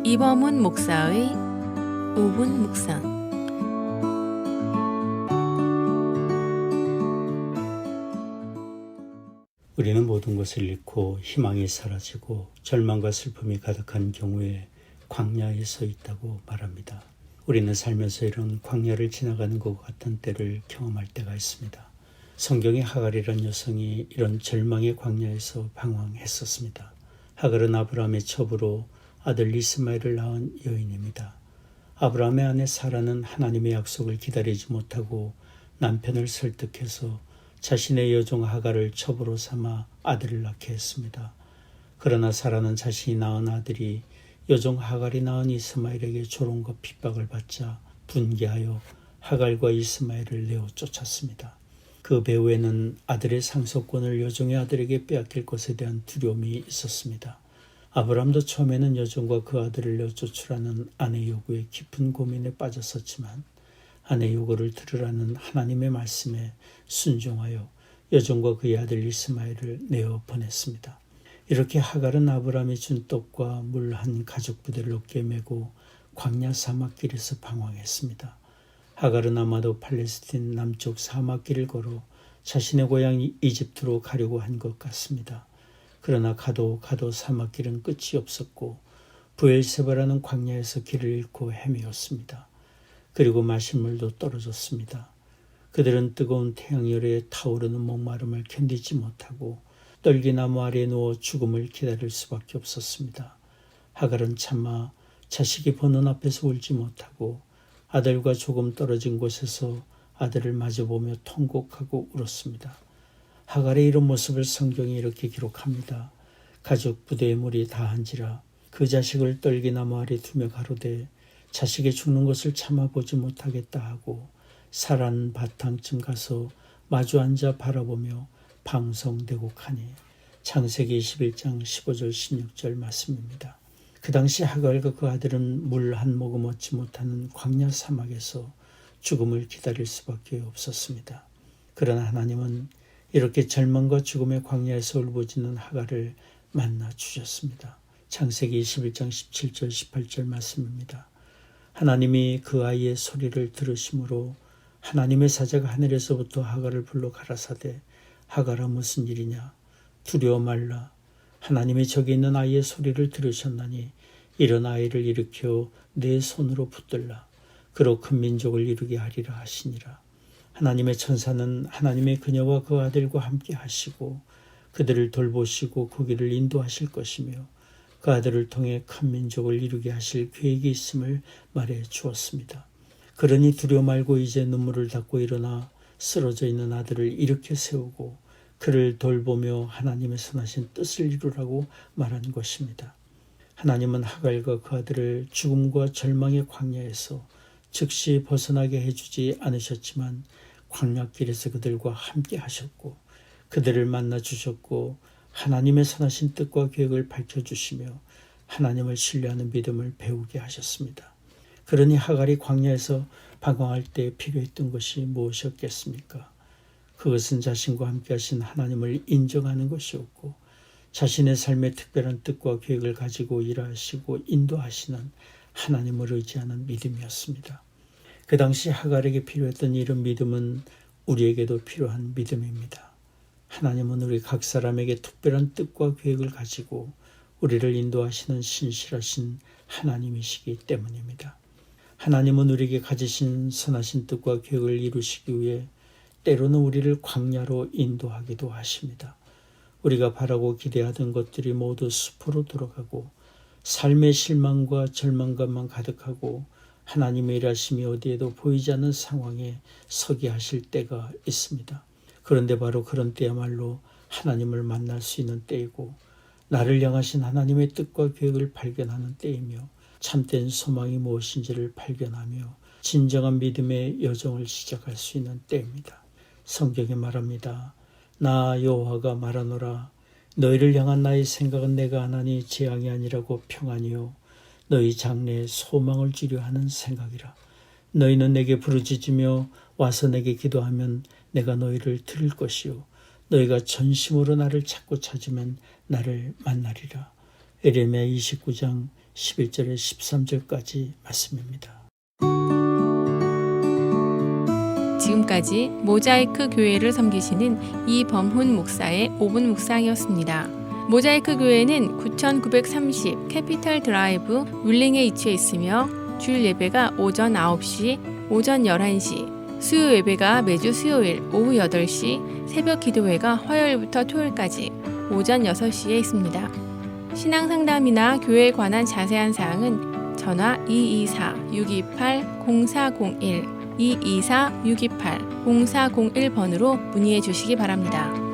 이범훈 목사의 5분 묵상. 우리는 모든 것을 잃고 희망이 사라지고 절망과 슬픔이 가득한 경우에 광야에 서 있다고 말합니다. 우리는 살면서 이런 광야를 지나가는 것 같은 때를 경험할 때가 있습니다. 성경의 하갈이라는 여성이 이런 절망의 광야에서 방황했었습니다. 하갈은 아브라함의 첩으로 아들 이스마엘을 낳은 여인입니다. 아브라함의 아내 사라는 하나님의 약속을 기다리지 못하고 남편을 설득해서 자신의 여종 하갈을 첩으로 삼아 아들을 낳게 했습니다. 그러나 사라는 자신이 낳은 아들이 여종 하갈이 낳은 이스마엘에게 조롱과 핍박을 받자 분개하여 하갈과 이스마엘을 내어 쫓았습니다. 그 배후에는 아들의 상속권을 여종의 아들에게 빼앗길 것에 대한 두려움이 있었습니다. 아브라함도 처음에는 여종과 그 아들을 내어 쫓으라는 아내 요구에 깊은 고민에 빠졌었지만 아내 요구를 들으라는 하나님의 말씀에 순종하여 여종과 그의 아들 이스마엘을 내어 보냈습니다. 이렇게 하갈은 아브라함이 준 떡과 물 한 가죽 부대를 어깨에 메고 광야 사막길에서 방황했습니다. 하갈은 아마도 팔레스틴 남쪽 사막길을 걸어 자신의 고향 이집트로 가려고 한 것 같습니다. 그러나 가도 사막길은 끝이 없었고 부엘세바라는 광야에서 길을 잃고 헤매었습니다. 그리고 마실 물도 떨어졌습니다. 그들은 뜨거운 태양열에 타오르는 목마름을 견디지 못하고 떨기나무 아래에 누워 죽음을 기다릴 수밖에 없었습니다. 하갈은 차마 자식이 보는 앞에서 울지 못하고 아들과 조금 떨어진 곳에서 아들을 마주보며 통곡하고 울었습니다. 하갈의 이런 모습을 성경이 이렇게 기록합니다. 가죽 부대의 물이 다한지라 그 자식을 떨기나무 아래 두며 가로되 자식이 죽는 것을 참아보지 못하겠다 하고 사란 바탕쯤 가서 마주 앉아 바라보며 방성대고 가니. 창세기 21장 15절 16절 말씀입니다. 그 당시 하갈과 그 아들은 물 한 모금 얻지 못하는 광야 사막에서 죽음을 기다릴 수밖에 없었습니다. 그러나 하나님은 이렇게 절망과 죽음의 광야에서 울부짖는 하갈을 만나 주셨습니다. 창세기 21장 17절 18절 말씀입니다. 하나님이 그 아이의 소리를 들으심으로 하나님의 사자가 하늘에서부터 하갈을 불러 가라사대 하갈아 무슨 일이냐 두려워 말라 하나님이 저기 있는 아이의 소리를 들으셨나니 이런 아이를 일으켜 내 손으로 붙들라 그로 큰 민족을 이루게 하리라 하시니라. 하나님의 천사는 하나님의 그녀와 그 아들과 함께 하시고 그들을 돌보시고 그 길을 인도하실 것이며 그 아들을 통해 큰 민족을 이루게 하실 계획이 있음을 말해 주었습니다. 그러니 두려워 말고 이제 눈물을 닦고 일어나 쓰러져 있는 아들을 일으켜 세우고 그를 돌보며 하나님의 선하신 뜻을 이루라고 말한 것입니다. 하나님은 하갈과 그 아들을 죽음과 절망의 광야에서 즉시 벗어나게 해주지 않으셨지만 광야길에서 그들과 함께 하셨고 그들을 만나 주셨고 하나님의 선하신 뜻과 계획을 밝혀주시며 하나님을 신뢰하는 믿음을 배우게 하셨습니다. 그러니 하갈이 광야에서 방황할 때 필요했던 것이 무엇이었겠습니까? 그것은 자신과 함께 하신 하나님을 인정하는 것이었고 자신의 삶의 특별한 뜻과 계획을 가지고 일하시고 인도하시는 하나님을 의지하는 믿음이었습니다. 그 당시 하갈에게 필요했던 이런 믿음은 우리에게도 필요한 믿음입니다. 하나님은 우리 각 사람에게 특별한 뜻과 계획을 가지고 우리를 인도하시는 신실하신 하나님이시기 때문입니다. 하나님은 우리에게 가지신 선하신 뜻과 계획을 이루시기 위해 때로는 우리를 광야로 인도하기도 하십니다. 우리가 바라고 기대하던 것들이 모두 숲으로 돌아가고 삶의 실망과 절망감만 가득하고 하나님의 일하심이 어디에도 보이지 않는 상황에 서게 하실 때가 있습니다. 그런데 바로 그런 때야말로 하나님을 만날 수 있는 때이고 나를 향하신 하나님의 뜻과 계획을 발견하는 때이며 참된 소망이 무엇인지를 발견하며 진정한 믿음의 여정을 시작할 수 있는 때입니다. 성경에 말합니다. 나 여호와가 말하노라 너희를 향한 나의 생각은 내가 하나니 재앙이 아니라고 평안이요 너희 장래에 소망을 주려 하는 생각이라. 너희는 내게 부르짖으며 와서 내게 기도하면 내가 너희를 들을 것이요 너희가 전심으로 나를 찾고 찾으면 나를 만나리라. 에레미야 29장 11절에 13절까지 말씀입니다. 지금까지 모자이크 교회를 섬기시는 이범훈 목사의 5분 묵상이었습니다. 모자이크 교회는 9930 캐피털 드라이브 윌링에 위치해 있으며 주일 예배가 오전 9시, 오전 11시, 수요 예배가 매주 수요일 오후 8시, 새벽 기도회가 화요일부터 토요일까지 오전 6시에 있습니다. 신앙 상담이나 교회에 관한 자세한 사항은 전화 224-628-0401, 224-628-0401번으로 문의해 주시기 바랍니다.